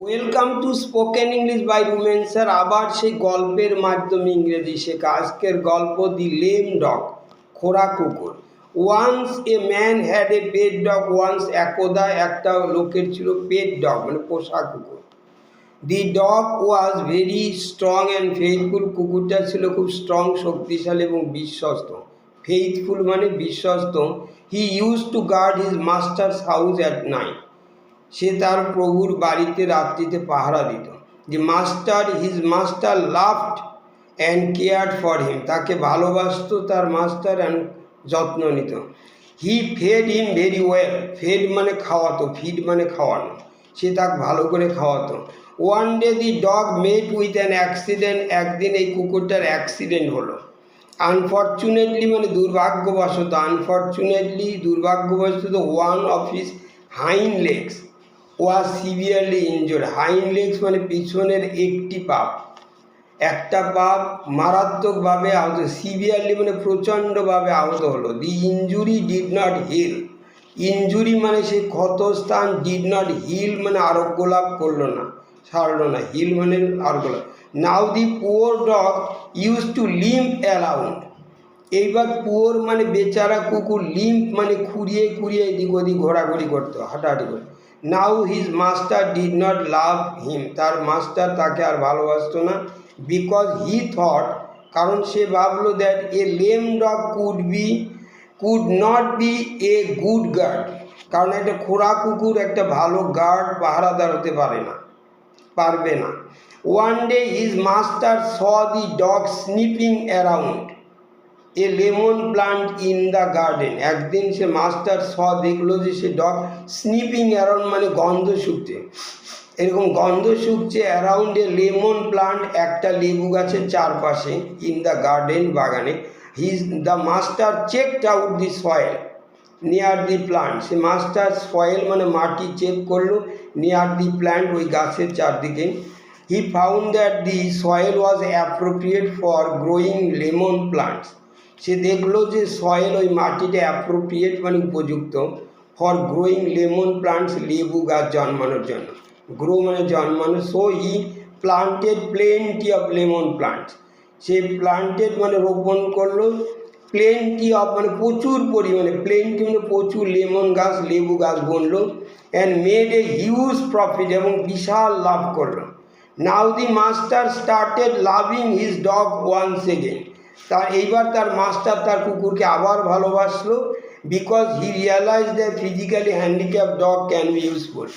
Welcome to spoken English by Rumen sir. আবার সেই গল্পের মাধ্যমে ইংরেজি শেখা। আজকের গল্প দি লেম ডগ, খোড়া কুকুর। Once a man had a pet dog. Once একদা একটা লোকের ছিল পেট ডগ মানে পোষা কুকুর। The dog was very strong and faithful. কুকুরটা ছিল খুব স্ট্রং, শক্তিশালী এবং বিশ্বস্ত। ফেইথফুল মানে বিশ্বস্ত। He use to guard his master's house at night. সে তার প্রভুর বাড়িতে রাত্রিতে পাহারা দিত। His master loved and cared for him. তাকে ভালোবাসত তার মাস্টার অ্যান্ড যত্ন নিত। He fed him very well. Fed মানে খাওয়াতো, ফিড মানে খাওয়ানো। সে তাকে ভালো করে খাওয়াতো। One day the dog mate with an accident. একদিন এই কুকুরটার অ্যাক্সিডেন্ট হলো। আনফর্চুনেটলি মানে দুর্ভাগ্যবশত, দুর্ভাগ্যবশত one of his hind legs was severely injured. Hind legs মানে পিছনের একটা পা মারাত্মকভাবে আহত। সিভিয়ারলি মানে প্রচণ্ডভাবে আহত হলো। The injury did not heal. Injury মানে সেই ক্ষতস্থান, ডিড নট হিল মানে আরোগ্য লাভ করলো না, সারলো না। হিল মানে আরোগ্য লাভ। Now the poor dog use to limp around. এইবার পুয়ার মানে বেচারা কুকুর, লিম্প মানে খুঁড়িয়ে এদিক ওদিক ঘোরাঘুরি করতো, হাঁটাহাঁটি করতো। নাও হিজ মাস্টার ডিড নট লাভ হিম। তার মাস্টার তাকে আর ভালোবাসতো না। বিকজ হি থট, কারণ সে ভাবলো that a lame dog could not be a good guard. কারণ একটা খোড়া কুকুর একটা ভালো গার্ড, পাহারাদার হতে পারবে না। One day his master saw the dog snipping around A lemon plant in the garden. একদিন সে মাস্টার দেখলো যে সে ডগ স্নিপিং অ্যারাউন্ড মানে গন্ধ শুকছে, এরকম গন্ধ শুকছে। অ্যারাউন্ড এ লেমন প্লান্ট একটা লেবু গাছের চারপাশে, ইন দ্য গার্ডেন বাগানে। The master checked out the soil near the plant. Say master soil মানে মাটি চেক করলো, নিয়ার দি প্ল্যান্ট ওই গাছের চারদিকে। He found that the soil was appropriate for growing lemon plants. সে দেখলো যে সয়েল ওই মাটিটা অ্যাপ্রোপ্রিয়েট মানে উপযুক্ত, ফর গ্রোয়িং লেমন প্লান্টস লেবু গাছ জন্মানোর জন্য। গ্রো মানে জন্মানো। So he planted plenty of lemon plants. Say planted মানে রোপণ করলো, প্লেন্টি অফ মানে প্রচুর পরিমাণে, প্লেন্টি মানে প্রচুর, লেমন গাছ লেবু গাছ বুনলো। And made a huge profit এবং বিশাল লাভ করলো। Now the master started loving his dog once again. এইবার তার মাস্টার তার কুকুরকে আবার ভালোবাসলো। Because he realise that physically handicap dog can be useful.